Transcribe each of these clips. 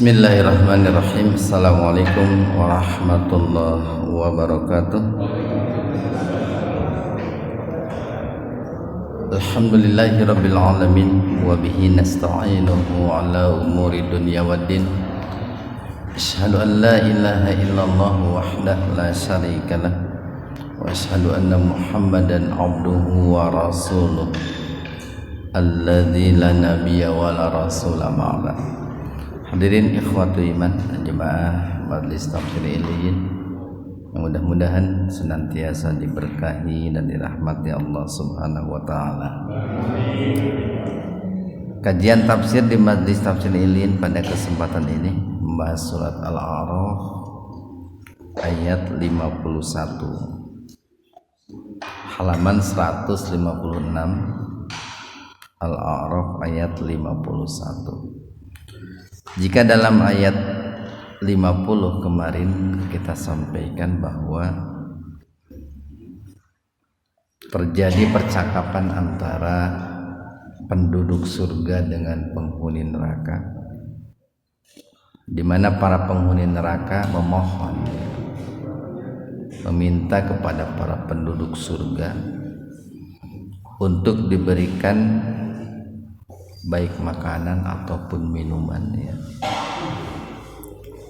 Bismillahirrahmanirrahim. Assalamualaikum warahmatullahi wabarakatuh. Alhamdulillahirabbil alamin wa bihi nasta'inuhu ala umuri dunya waddin. Asyhadu an la ilaha illallah wahdahu la syarikalah wa asyhadu anna Muhammadan abduhu wa rasuluh alladzi la nabiyya wa la rasula ba'da. Hadirin ikhwatu iman jemaah Majelis Tafsir Iliyin yang mudah-mudahan senantiasa diberkahi dan dirahmati Allah Subhanahu wa taala. Kajian tafsir di Majelis Tafsir Iliyin pada kesempatan ini membahas surat Al-A'raf ayat 51. Halaman 156 Al-A'raf ayat 51. Jika dalam ayat 50 kemarin kita sampaikan bahwa terjadi percakapan antara penduduk surga dengan penghuni neraka, di mana para penghuni neraka memohon, meminta kepada para penduduk surga untuk diberikan baik makanan ataupun minuman, ya,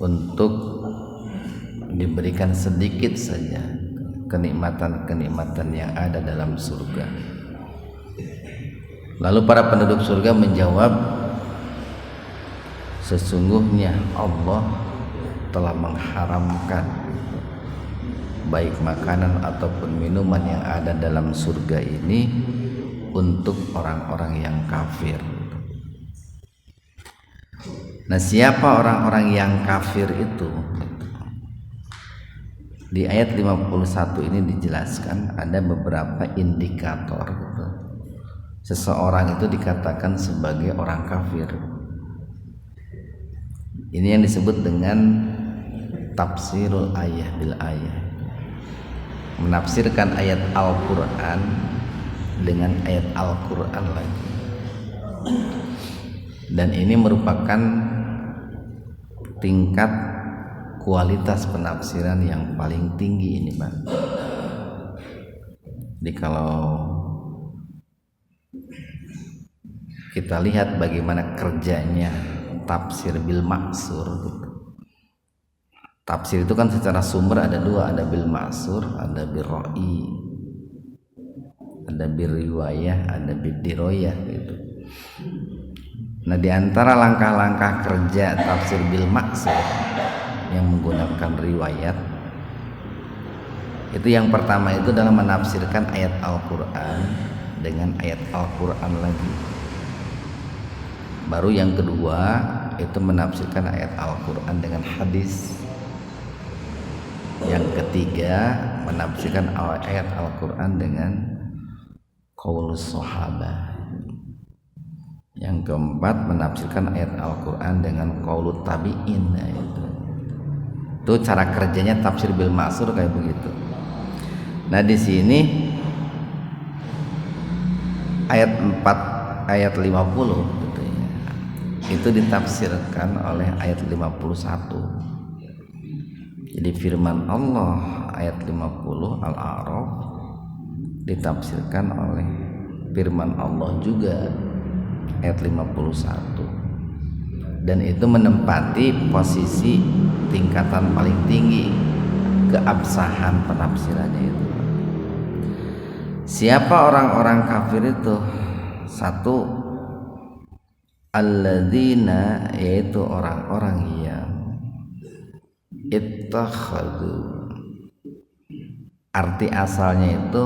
untuk diberikan sedikit saja kenikmatan-kenikmatan yang ada dalam surga. Lalu para penduduk surga menjawab, sesungguhnya Allah telah mengharamkan baik makanan ataupun minuman yang ada dalam surga ini untuk orang-orang yang kafir. Nah, siapa orang-orang yang kafir itu? Di ayat 51 ini dijelaskan ada beberapa indikator gitu. Seseorang itu dikatakan sebagai orang kafir. Ini yang disebut dengan tafsirul ayah bil ayah. Menafsirkan ayat Al-Qur'an dengan ayat Al-Qur'an lagi. Dan ini merupakan tingkat kualitas penafsiran yang paling tinggi ini, Pak. Jadi kalau kita lihat bagaimana kerjanya tafsir bil maksur gitu. Tafsir itu kan secara sumber ada dua, ada bil maksur, ada bil ra'i, ada bil riwayah, ada bil diroyah gitu. Nah, di antara langkah-langkah kerja tafsir bil maksur yang menggunakan riwayat itu, yang pertama itu adalah menafsirkan ayat Al-Qur'an dengan ayat Al-Qur'an lagi. Baru yang kedua itu menafsirkan ayat Al-Qur'an dengan hadis. Yang ketiga menafsirkan ayat Al-Qur'an dengan qaulus sahabah. Yang keempat menafsirkan ayat Al-Qur'an dengan qaulut tabi'in. Nah, itu cara kerjanya tafsir bil ma'sur kayak begitu. Nah, di sini ayat 4 ayat 50 gitu ya, itu ditafsirkan oleh ayat 51. Jadi firman Allah ayat 50 Al-A'raf ditafsirkan oleh firman Allah juga ayat 51, dan itu menempati posisi tingkatan paling tinggi keabsahan penafsirannya itu. Siapa orang-orang kafir itu? Satu, alladzina, yaitu orang-orang yang ittakhadhu, arti asalnya itu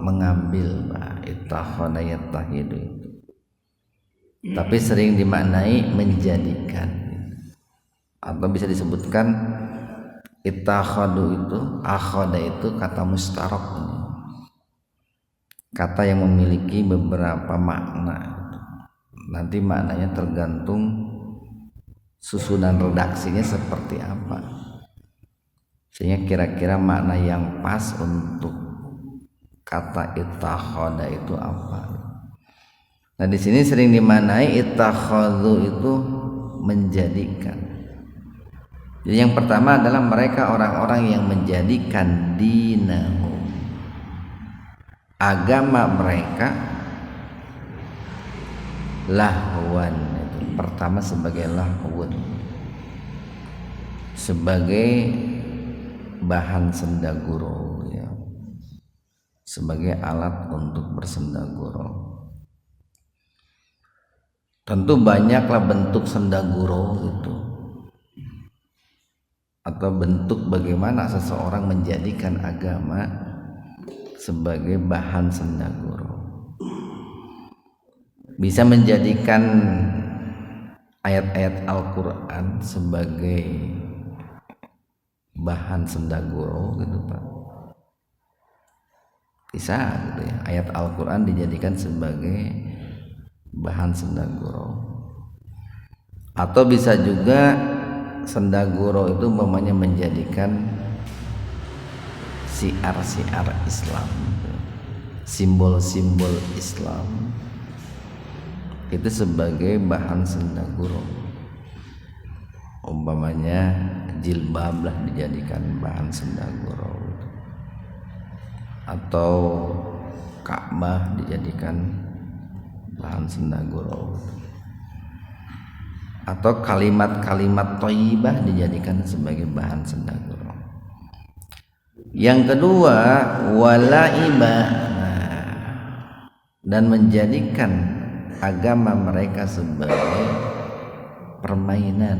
mengambil, ittakhadha yattahidu, tapi sering dimaknai menjadikan, atau bisa disebutkan ittakhadu itu, akhada itu kata mustarok, kata yang memiliki beberapa makna. Nanti maknanya tergantung susunan redaksinya seperti apa, sehingga kira-kira makna yang pas untuk kata ittakhada itu apa. Nah, di sini sering dimaknai ittakhadhu itu menjadikan. Jadi yang pertama adalah mereka orang-orang yang menjadikan dinahum, agama mereka, lahwan. Itu pertama sebagai lahwun, sebagai bahan sendaguro, ya, sebagai alat untuk bersendaguro. Tentu banyaklah bentuk sendaguro itu, atau bentuk bagaimana seseorang menjadikan agama sebagai bahan sendaguro. Bisa menjadikan ayat-ayat Al-Quran sebagai bahan sendaguro gitu Pak. Bisa gitu ya, ayat Al-Quran dijadikan sebagai bahan sendaguro. Atau bisa juga sendaguro itu umpamanya menjadikan siar-siar Islam, simbol-simbol Islam itu sebagai bahan sendaguro. Umpamanya jilbab lah dijadikan bahan sendaguro, atau Ka'bah dijadikan bahan sendaguro, atau kalimat-kalimat thayyibah dijadikan sebagai bahan sendaguro. Yang kedua, walaibah, dan menjadikan agama mereka sebagai permainan,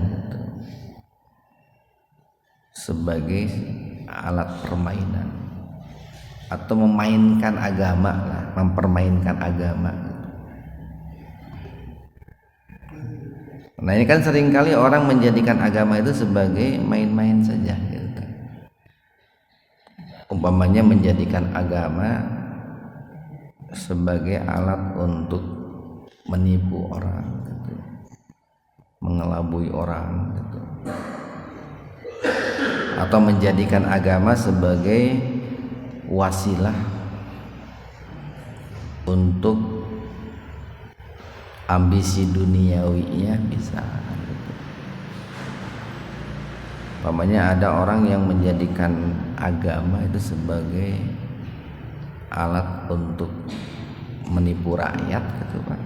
sebagai alat permainan, atau memainkan agama lah, mempermainkan agama. Nah ini kan seringkali orang menjadikan agama itu sebagai main-main saja gitu. Umpamanya menjadikan agama sebagai alat untuk menipu orang gitu, mengelabui orang gitu. Atau menjadikan agama sebagai wasilah untuk ambisi duniawinya bisa. Umpamanya ada orang yang menjadikan agama itu sebagai alat untuk menipu rakyat gitu Pak.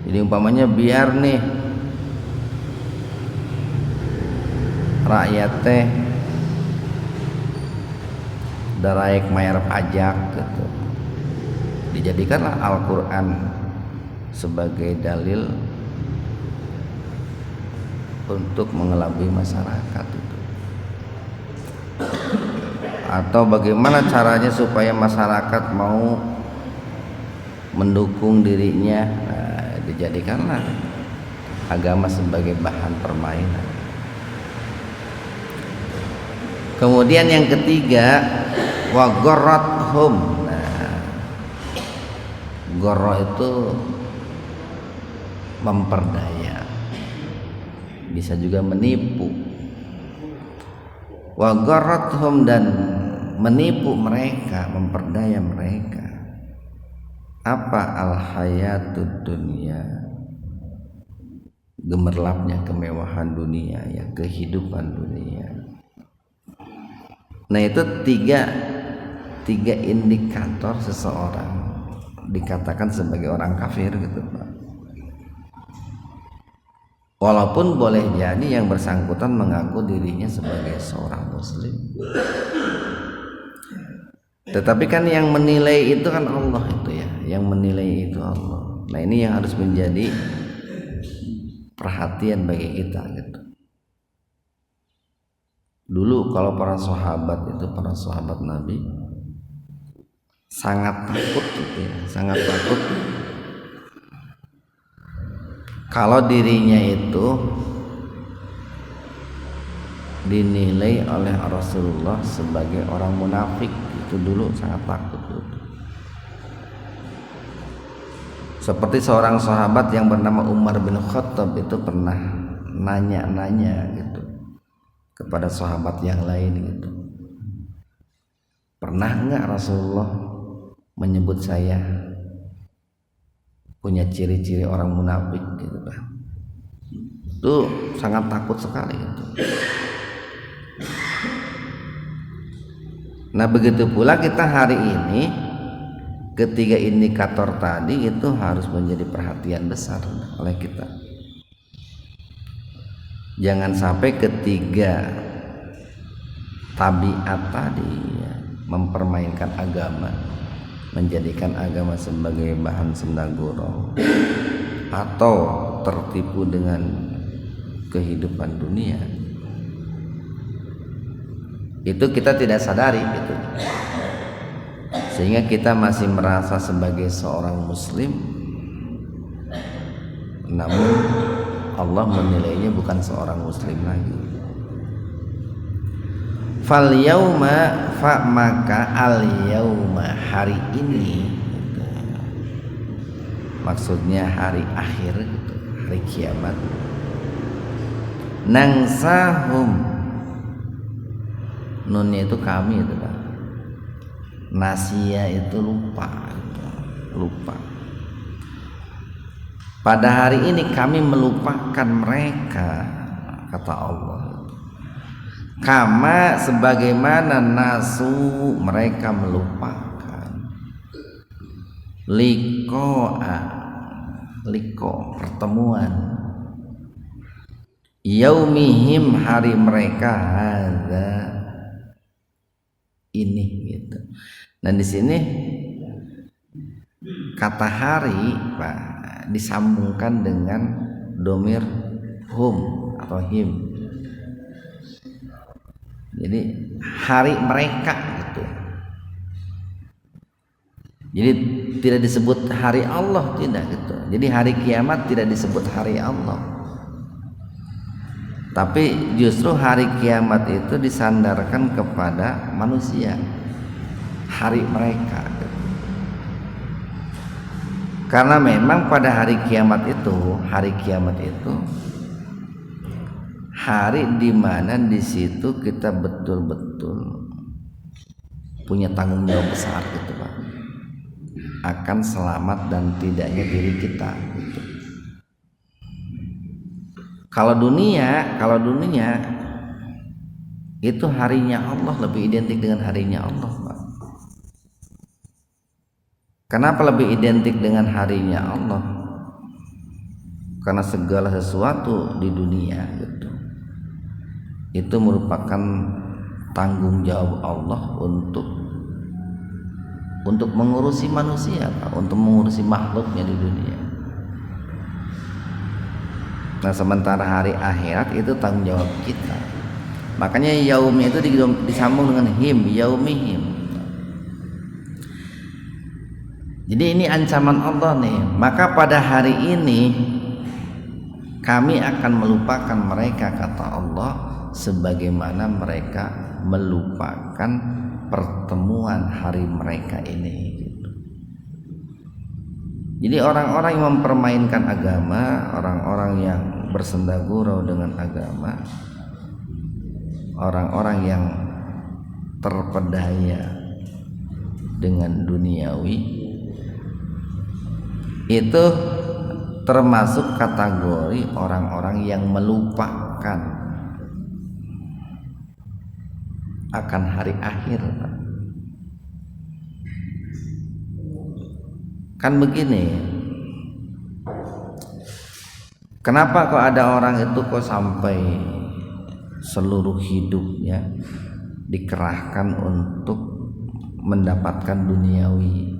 Jadi umpamanya biar nih rakyat teh daraek mayar pajak gitu, dijadikanlah Al-Quran sebagai dalil untuk mengelabui masyarakat itu. Atau bagaimana caranya supaya masyarakat mau mendukung dirinya, dijadikanlah agama sebagai bahan permainan. Kemudian yang ketiga, wa gharrathum. Gharra itu memperdaya, bisa juga menipu. Wa gharrathum, dan menipu mereka, memperdaya mereka. Apa al-hayatud dunya, gemerlapnya kemewahan dunia, ya, kehidupan dunia. Nah itu tiga indikator seseorang dikatakan sebagai orang kafir gitu Pak. Walaupun boleh jadi yang bersangkutan mengaku dirinya sebagai seorang muslim, tetapi kan yang menilai itu kan Allah itu ya, yang menilai itu Allah. Nah ini yang harus menjadi perhatian bagi kita gitu. Dulu kalau para sahabat Nabi sangat takut gitu ya, sangat takut kalau dirinya itu dinilai oleh Rasulullah sebagai orang munafik. Itu dulu sangat takut gitu. Seperti seorang sahabat yang bernama Umar bin Khattab itu pernah nanya-nanya gitu kepada sahabat yang lain gitu, pernah enggak Rasulullah menyebut saya punya ciri-ciri orang munafik gitu Pak. Itu sangat takut sekali itu. Nah begitu pula kita hari ini, ketiga indikator tadi itu harus menjadi perhatian besar oleh kita. Jangan sampai ketiga tabiat tadi ya, mempermainkan agama, menjadikan agama sebagai bahan sendaguro, atau tertipu dengan kehidupan dunia. Itu kita tidak sadari gitu. Sehingga kita masih merasa sebagai seorang muslim, namun Allah menilainya bukan seorang muslim lagi. Fal yauma fa maka al yauma hari ini gitu. Maksudnya hari akhir gitu, hari kiamat. Nangsahum, nunnya itu kami itu Pak. Nasia itu lupa gitu. Lupa. Pada hari ini kami melupakan mereka, kata Allah. Kama sebagaimana nasu mereka melupakan. Liko pertemuan. Yaumihim hari mereka hadza ini gitu. Dan di sini kata hari Pak disambungkan dengan domir hum atau him. Jadi hari mereka gitu. Jadi tidak disebut hari Allah, tidak gitu. Jadi hari kiamat tidak disebut hari Allah. Tapi justru hari kiamat itu disandarkan kepada manusia. Hari mereka gitu. Karena memang pada hari kiamat itu hari di mana di situ kita betul-betul punya tanggung jawab besar gitu Pak, akan selamat dan tidaknya diri kita gitu. Kalau dunia itu harinya Allah lebih identik dengan harinya Allah Pak. Kenapa lebih identik dengan harinya Allah? Karena segala sesuatu di dunia gitu, itu merupakan tanggung jawab Allah untuk mengurusi manusia, untuk mengurusi makhluknya di dunia. Nah sementara hari akhirat itu tanggung jawab kita. Makanya yaumnya itu disambung dengan him, yaumihim. Jadi ini ancaman Allah nih. Maka pada hari ini kami akan melupakan mereka, kata Allah, sebagaimana mereka melupakan pertemuan hari mereka ini. Jadi orang-orang yang mempermainkan agama, orang-orang yang bersendagurau dengan agama, orang-orang yang terpedaya dengan duniawi, itu termasuk kategori orang-orang yang melupakan akan hari akhir. Kan begini, kenapa kok ada orang itu kok sampai seluruh hidupnya dikerahkan untuk mendapatkan duniawi?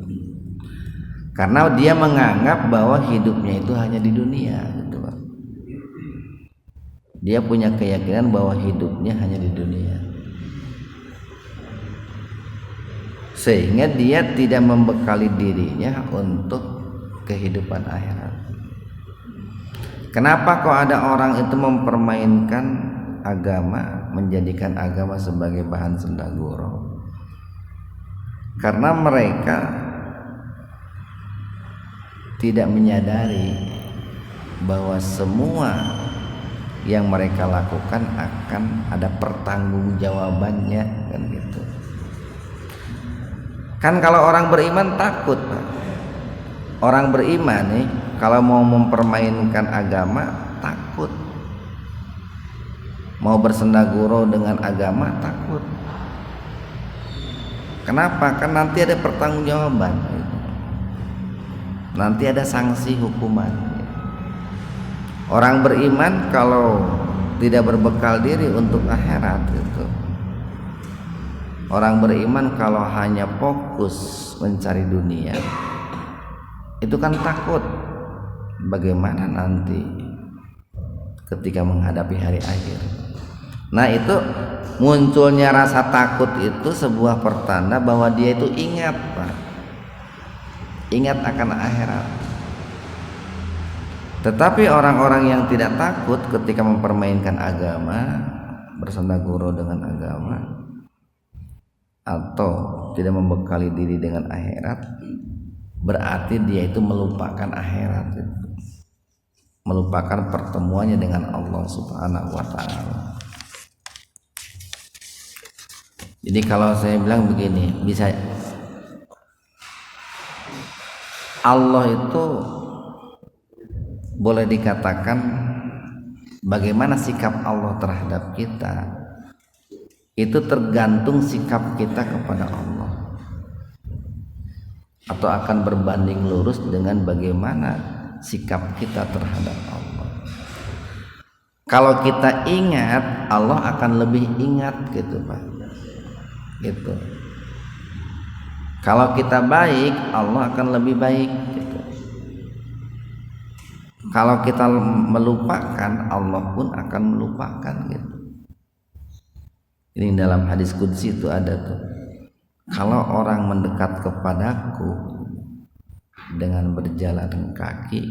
Karena dia menganggap bahwa hidupnya itu hanya di dunia gitu Pak. Dia punya keyakinan bahwa hidupnya hanya di dunia, sehingga dia tidak membekali dirinya untuk kehidupan akhirat. Kenapa kok ada orang itu mempermainkan agama, menjadikan agama sebagai bahan sendaguro? Karena mereka tidak menyadari bahwa semua yang mereka lakukan akan ada pertanggungjawabannya, kan gitu. Kan kalau orang beriman takut, Pak. Orang beriman nih kalau mau mempermainkan agama takut. mau bersendaguro dengan agama takut. Kenapa? Kan nanti ada pertanggungjawaban, nanti ada sanksi hukuman. Orang beriman kalau tidak berbekal diri untuk akhirat itu, orang beriman kalau hanya fokus mencari dunia itu kan takut bagaimana nanti ketika menghadapi hari akhir. Nah, itu munculnya rasa takut itu sebuah pertanda bahwa dia itu ingat, Pak. Ingat akan akhirat. Tetapi orang-orang yang tidak takut ketika mempermainkan agama, bersendaguro dengan agama, atau tidak membekali diri dengan akhirat, berarti dia itu melupakan akhirat, melupakan pertemuannya dengan Allah Subhanahu wa Ta'ala. Jadi kalau saya bilang begini, bisa Allah itu boleh dikatakan bagaimana sikap Allah terhadap kita itu tergantung sikap kita kepada Allah, atau akan berbanding lurus dengan bagaimana sikap kita terhadap Allah. Kalau kita ingat, Allah akan lebih ingat gitu, Pak. Gitu. Kalau kita baik, Allah akan lebih baik gitu. Kalau kita melupakan, Allah pun akan melupakan gitu. Ini dalam hadis qudsi itu ada tuh. Kalau orang mendekat kepadaku dengan berjalan kaki,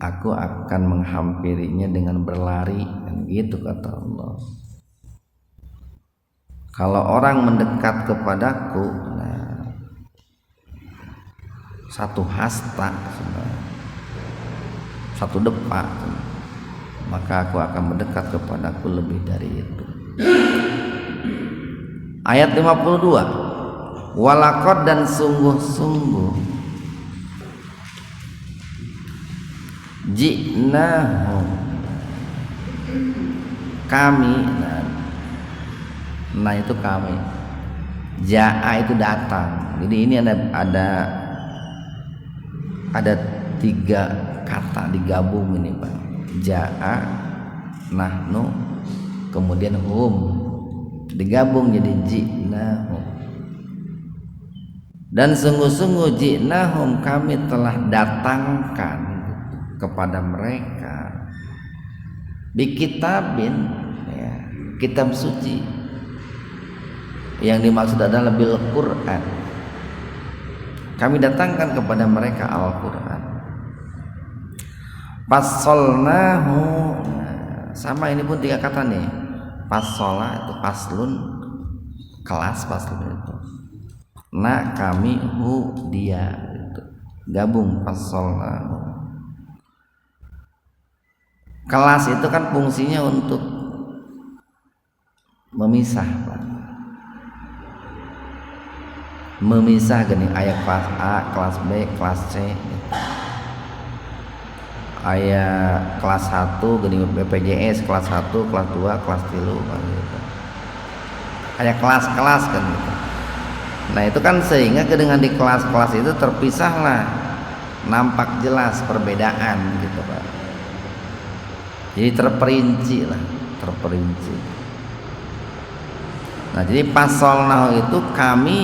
aku akan menghampirinya dengan berlari, kan gitu kata Allah. Kalau orang mendekat kepadaku, nah, satu hasta, satu depak, maka aku akan mendekat kepadaku lebih dari itu. Ayat 52, walaqad dan sungguh-sungguh ji'nahum kami, nah itu kami, ja'a itu datang. Jadi ini ada tiga kata digabung ini, Pak. Ja'a, nahnu, kemudian hum, digabung jadi ji'nahum. Dan sungguh-sungguh ji'nahum, kami telah datangkan kepada mereka bi kitabin, ya, kitab suci. Yang dimaksud adalah bil Quran. Kami datangkan kepada mereka Al-Quran. Fassolnahu, sama ini pun tiga kata nih. Fassola itu faslun, kelas, faslun itu. Nah kami hu dia itu. Gabung fassolnahu. Kelas itu kan fungsinya untuk memisah, Pak. Memisah gini, ayat kelas A, kelas B, kelas C gitu. Ayat kelas 1 gini BPJS, kelas 1, kelas 2, kelas 3 gitu. Ayat kelas-kelas kan gitu. Nah itu kan sehingga dengan di kelas-kelas itu terpisahlah, nampak jelas perbedaan gitu, Pak. Jadi terperinci lah, terperinci. Nah jadi pasolnahu itu kami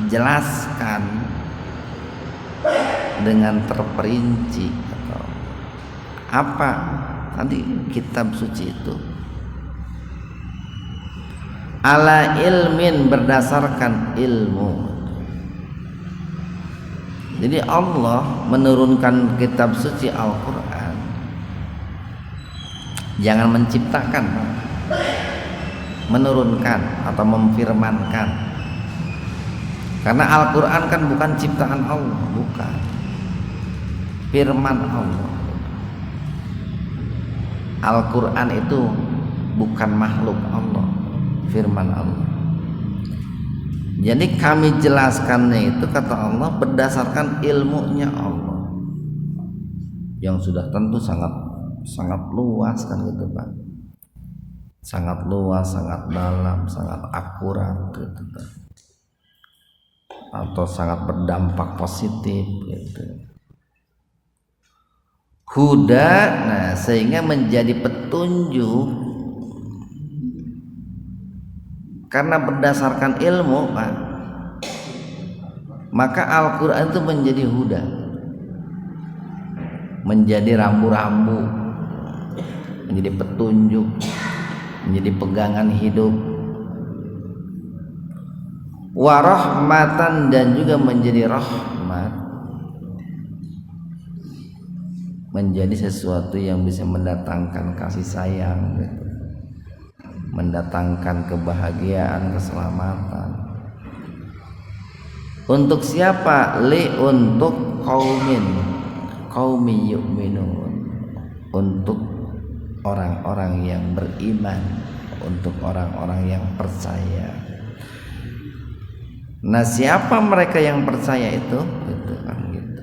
jelaskan dengan terperinci atau apa tadi kitab suci itu ala ilmin, berdasarkan ilmu. Jadi Allah menurunkan kitab suci Al-Quran, jangan menciptakan, menurunkan atau memfirmankan. Karena Al-Quran kan bukan ciptaan Allah, bukan, firman Allah. Al-Quran itu bukan makhluk Allah, firman Allah. Jadi kami jelaskannya itu, kata Allah, berdasarkan ilmunya Allah yang sudah tentu sangat luas kan gitu, Pak. sangat luas, sangat dalam, sangat akurat gitu, atau sangat berdampak positif gitu. Huda, nah sehingga menjadi petunjuk karena berdasarkan ilmu, Pak, maka Al-Quran itu menjadi huda, menjadi rambu-rambu, menjadi petunjuk, menjadi pegangan hidup. Warahmatan, dan juga menjadi rahmat, menjadi sesuatu yang bisa mendatangkan kasih sayang gitu, mendatangkan kebahagiaan, keselamatan. Untuk siapa? Untuk qaumi yu'minun, untuk orang-orang yang beriman, untuk orang-orang yang percaya. Nah, siapa mereka yang percaya itu? Gitu kan gitu.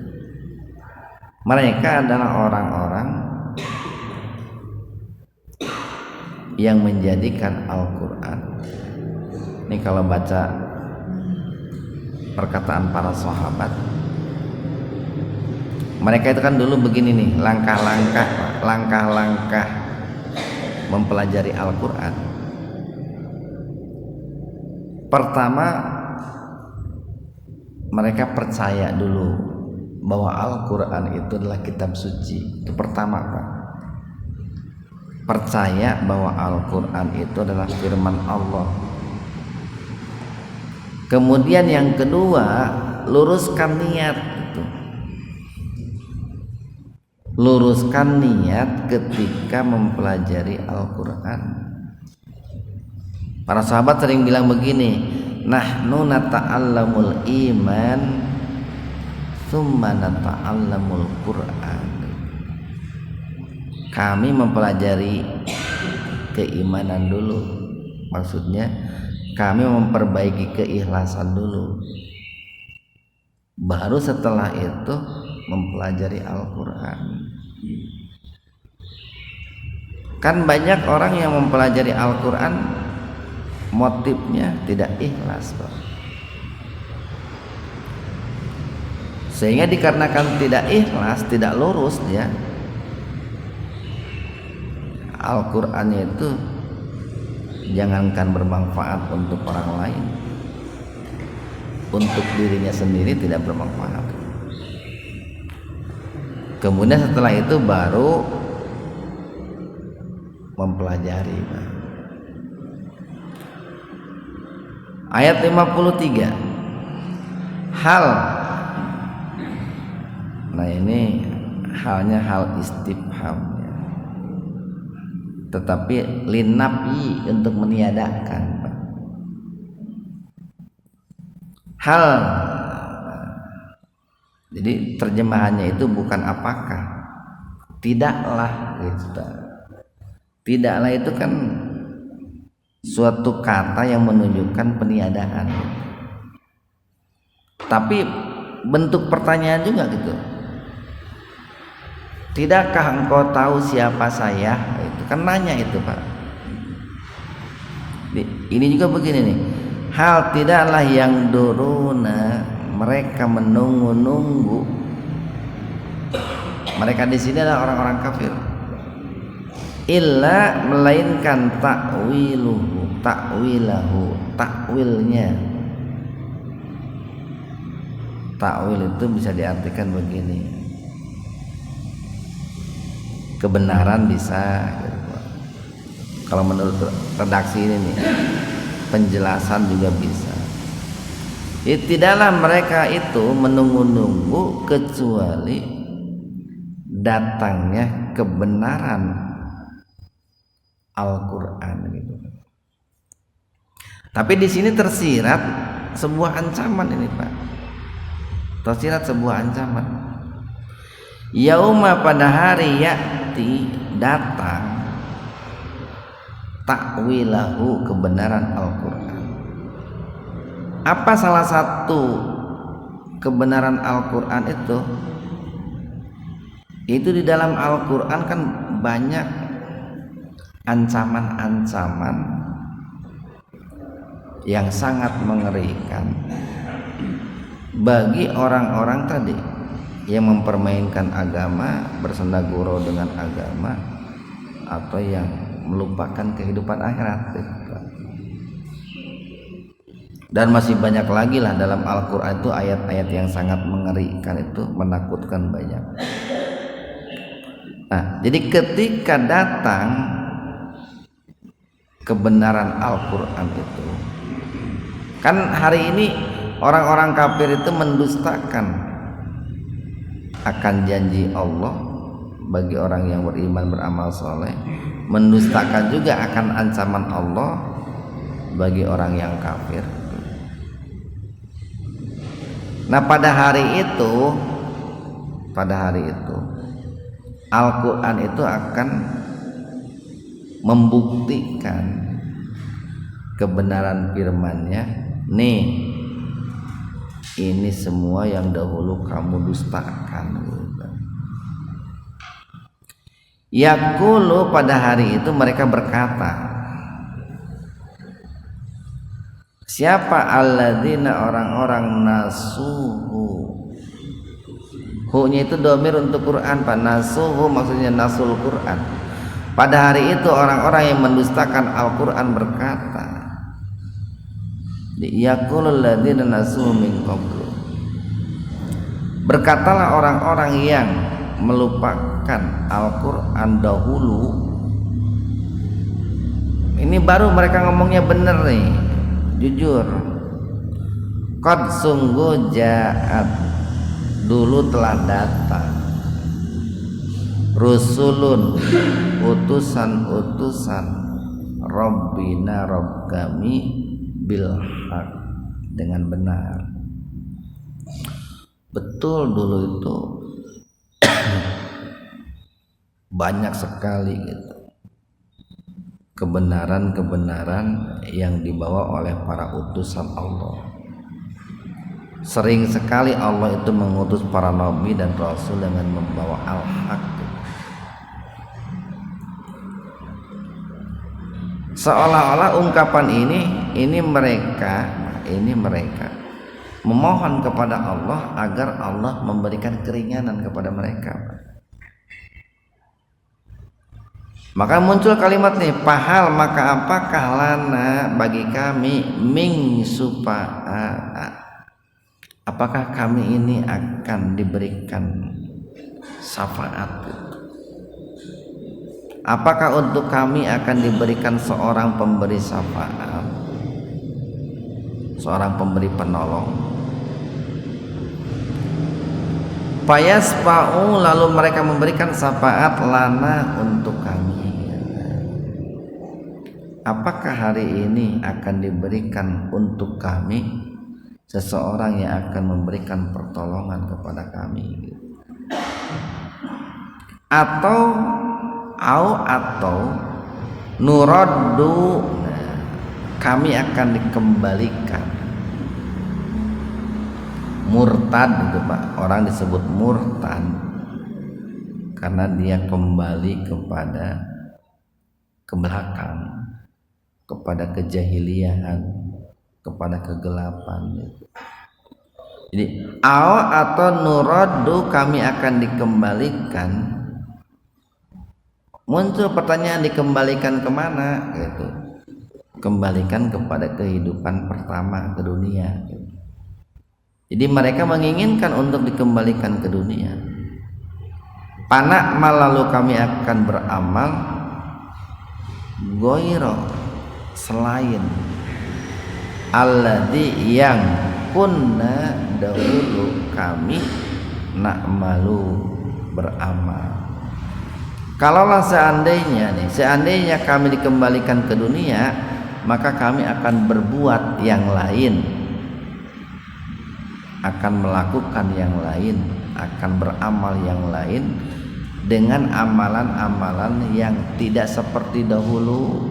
Mereka adalah orang-orang yang menjadikan Al-Quran. Ini kalau baca perkataan para sahabat, mereka itu kan dulu begini nih, langkah-langkah mempelajari Al-Quran. Pertama, mereka percaya dulu bahwa Al-Quran itu adalah kitab suci. Itu pertama, Pak. Percaya bahwa Al-Quran itu adalah firman Allah. Kemudian yang kedua, luruskan niat gitu. Luruskan niat ketika mempelajari Al-Quran. Para sahabat sering bilang begini, nahnu nata'allamul iman thumma nata'allamul Qur'an. Kami mempelajari keimanan dulu, maksudnya kami memperbaiki keikhlasan dulu, baru setelah itu mempelajari Al-Quran. Kan banyak orang yang mempelajari Al-Quran motifnya tidak ikhlas, Pak. Sehingga dikarenakan tidak ikhlas, tidak lurus dia, Al-Quran itu jangankan bermanfaat untuk orang lain, untuk dirinya sendiri tidak bermanfaat. Kemudian setelah itu baru mempelajari, Pak. Ayat 53, hal, nah ini halnya hal istifham ya, tetapi linafi, untuk meniadakan, Pak. Hal, jadi terjemahannya itu bukan apakah, tidaklah gitu. Tidaklah itu kan suatu kata yang menunjukkan peniadaan, tapi bentuk pertanyaan juga gitu. Tidakkah engkau tahu siapa saya? Itu kan nanya itu, Pak. Ini juga begini nih, hal tidaklah yang duruna, mereka menunggu-nunggu. Mereka di sini adalah orang-orang kafir. Illa, melainkan ta'wilahu, takwilnya. Takwil itu bisa diartikan begini, kebenaran bisa gitu. Kalau menurut redaksi ini nih, penjelasan juga bisa. Tidaklah mereka itu menunggu-nunggu kecuali datangnya kebenaran Al-Quran gitu. Tapi di sini tersirat sebuah ancaman ini, Pak. Tersirat sebuah ancaman. Yauma, pada hari, ya'ti, datang, takwilahu, kebenaran Al-Quran. Apa salah satu kebenaran Al-Quran itu? Itu di dalam Al-Quran kan banyak ancaman-ancaman yang sangat mengerikan bagi orang-orang tadi yang mempermainkan agama, bersendaguro dengan agama, atau yang melupakan kehidupan akhirat. Dan masih banyak lagi lah dalam Al-Quran itu ayat-ayat yang sangat mengerikan, itu menakutkan banyak. Nah, jadi ketika datang kebenaran Al-Quran itu, kan hari ini orang-orang kafir itu mendustakan akan janji Allah bagi orang yang beriman beramal soleh, mendustakan juga akan ancaman Allah bagi orang yang kafir. Nah, pada hari itu Al-Quran itu akan membuktikan kebenaran firman-Nya. Nih, ini semua yang dahulu kamu dustakan. Yaqulu, pada hari itu mereka berkata, siapa? Alladzina, orang-orang, nasuhu, hu-nya itu dhamir untuk Quran, Pak. Nasuhu maksudnya nasul Quran. Pada hari itu orang-orang yang mendustakan Al-Quran berkata, yaqulul ladzina nasuhu min qablu, berkatalah orang-orang yang melupakan Al-Quran dahulu. Ini baru mereka ngomongnya bener nih, jujur. Qad, sungguh, ja'at, dulu telah datang, rusulun, utusan-utusan, Rabbina, Rabb kami, bil haq, dengan benar. Betul, dulu itu banyak sekali gitu kebenaran-kebenaran yang dibawa oleh para utusan Allah. Sering sekali Allah itu mengutus para nabi dan rasul dengan membawa al-haq. Seolah-olah ungkapan ini mereka memohon kepada Allah agar Allah memberikan keringanan kepada mereka. Maka muncul kalimat nih, pahal, maka apakah lana bagi kami, ming supa'a, apakah kami ini akan diberikan syafaat? Apakah untuk kami akan diberikan seorang pemberi syafaat, seorang pemberi penolong? Fayasfa'u, lalu mereka memberikan syafaat lana untuk kami. Apakah hari ini akan diberikan untuk kami seseorang yang akan memberikan pertolongan kepada kami? Atau nuraddu, kami akan dikembalikan. Murtad itu, Pak, orang disebut murtad karena dia kembali kepada ke belakang, kepada kejahilian, kepada kegelapan. Jadi atau nuraddu, kami akan dikembalikan. Muncul pertanyaan, dikembalikan kemana? Gitu. Kembalikan kepada kehidupan pertama, ke dunia. Gitu. Jadi mereka menginginkan untuk dikembalikan ke dunia. Panak lalu kami akan beramal goiro, selain alladzi yang kunna dahulu kami na'malu, beramal. Kalaulah seandainya kami dikembalikan ke dunia, maka kami akan berbuat yang lain, akan melakukan yang lain, akan beramal yang lain dengan amalan-amalan yang tidak seperti dahulu.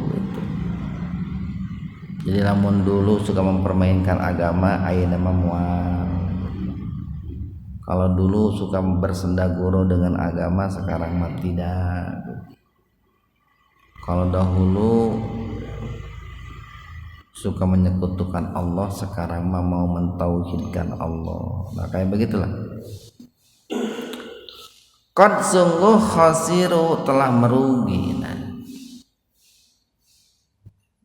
Jadi namun dulu suka mempermainkan agama, ayeuna mah moal. Kalau dulu suka bersendaguro dengan agama, sekarang mah tidak. Kalau dahulu suka menyekutukan Allah, sekarang mau mentauhidkan Allah. Nah kayak begitulah. Qad sungguh khasiru telah merugi. Nah,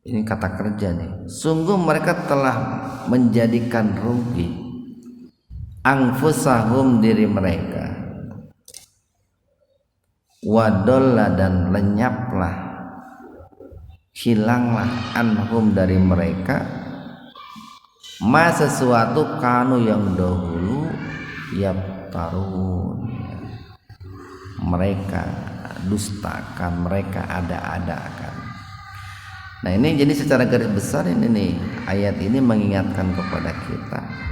ini kata kerja nih. Sungguh mereka telah menjadikan rugi anfusahum diri mereka, wadolla dan lenyaplah, hilanglah anhum dari mereka, ma sesuatu kanu yang dahulu yaptarun mereka dustakan, mereka ada-adakan. Nah ini jadi secara garis besar ini nih, ayat ini mengingatkan kepada kita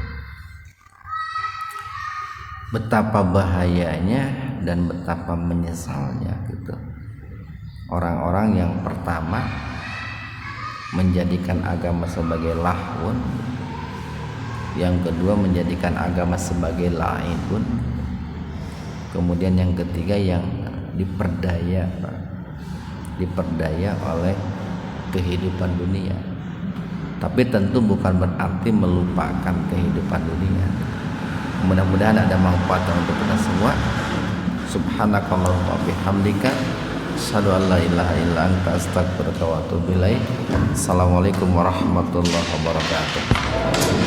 betapa bahayanya dan betapa menyesalnya gitu orang-orang yang pertama menjadikan agama sebagai lahun, yang kedua menjadikan agama sebagai laibun, kemudian yang ketiga yang diperdaya oleh kehidupan dunia. Tapi tentu bukan berarti melupakan kehidupan dunia. Mudah-mudahan ada manfaat untuk kita semua. Subhanakallahumma wa bihamdika asyhadu an la ilaha illa anta astaghfiruka wa atubu ilaik. Assalamualaikum warahmatullahi wabarakatuh.